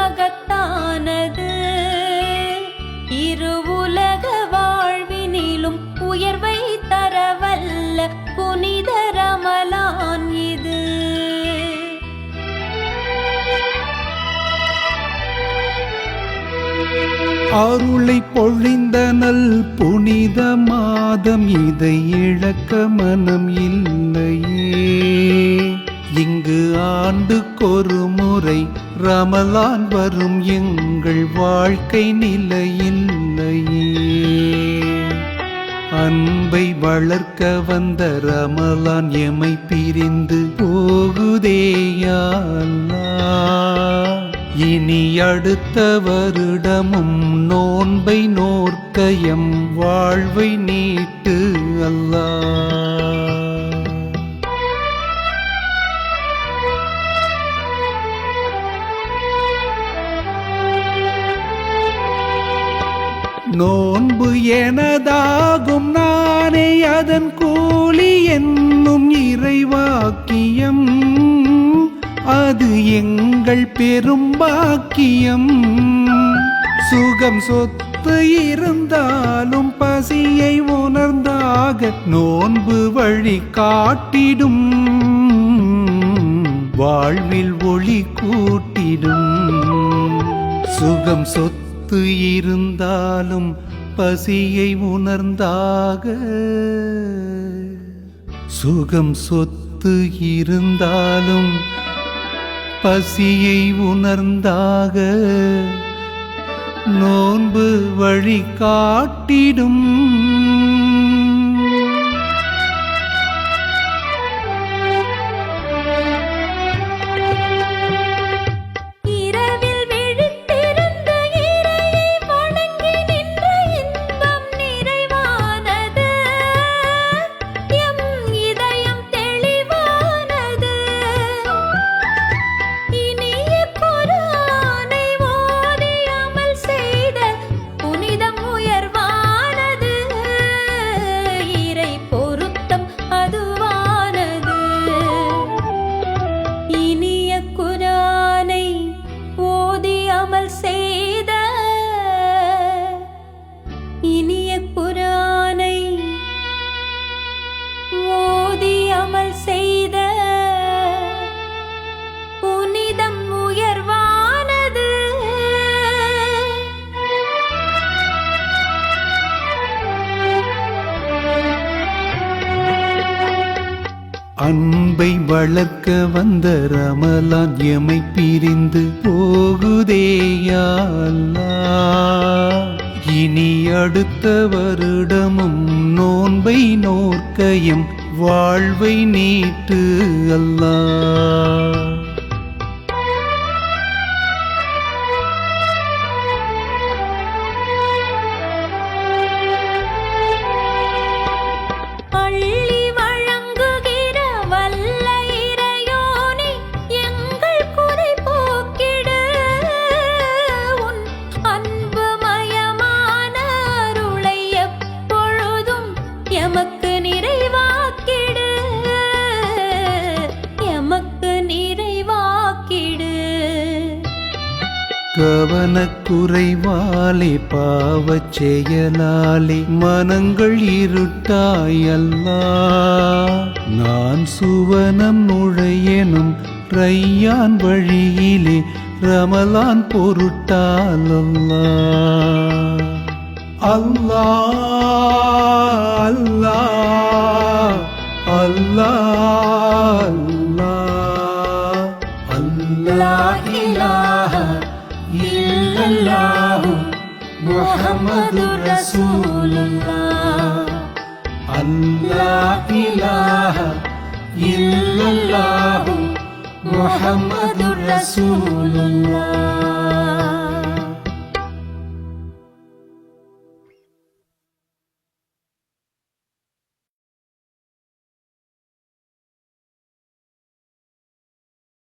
மகத்தானது. இருவுலக வாழ்வினிலும் உயர்வை தரவல்ல புனித ரமலான் இது. அருளை பொழிந்த நல் புனித மாதம், இதை இழக்க மனம் இல்லையே. இங்கு ஆண்டுக்கொரு முறை ரமலான் வரும், எங்கள் வாழ்க்கை நிலையில்லையே. அன்பை வளர்க்க வந்த ரமலான் எமை பிரிந்து போகுதே யா அல்லாஹ். இனி அடுத்த வருடமும் நோன்பை நோற்க எம் வாழ்வை நீட்டு அல்லாஹ். நோன்பு எனதாகும், நானே அதன் கூலி என்னும் இறைவாக்கியம். அது எங்கள் பெரும் பாக்கியம். சுகம் சொத்து இருந்தாலும் பசியை உணர்ந்தாக நோன்பு வழி காட்டிடும், வாழ்வில் ஒளி கூட்டிடும். சுகம் சொத்து இருந்தாலும் பசியை உணர்ந்தாக, சுகம் சொத்து இருந்தாலும் பசியை உணர்ந்தாக நோன்பு வழி காட்டிடும். இனிய குர்ஆனை ஓதி அமல் செய்த புனிதம் உயர்வானது. அன்பை வளர்க்க வந்த ரமலான் எமை பிரிந்து போகுதே யா அல்லாஹ். இனி அடுத்த வருடமும் நோன்பை நோற்க எம் வாழ்வை நீட்டு அல்லாஹ். எமக்கு நிறைவாக்கிடு, எமக்கு நிறைவாக்கிடு. கவனக்குறைவாலே பாவச் செயலாலே மனங்கள் இருட்டாய் அல்லாஹ். நான் சுவனம் நுழையனும் ரையான் வழியிலே ரமலான் பொருட்டால் அல்லாஹ். அல்லாஹ் அல்லாஹ் அல்லாஹ் அல்லாஹ் அல்லாஹ் இலாஹ இல்லல்லாஹு முஹம்மதுர் ரசூலுல்லாஹ். அல்லாஹ் இலாஹ இல்லல்லாஹு முஹம்மதுர் ரசூலுல்லாஹ்.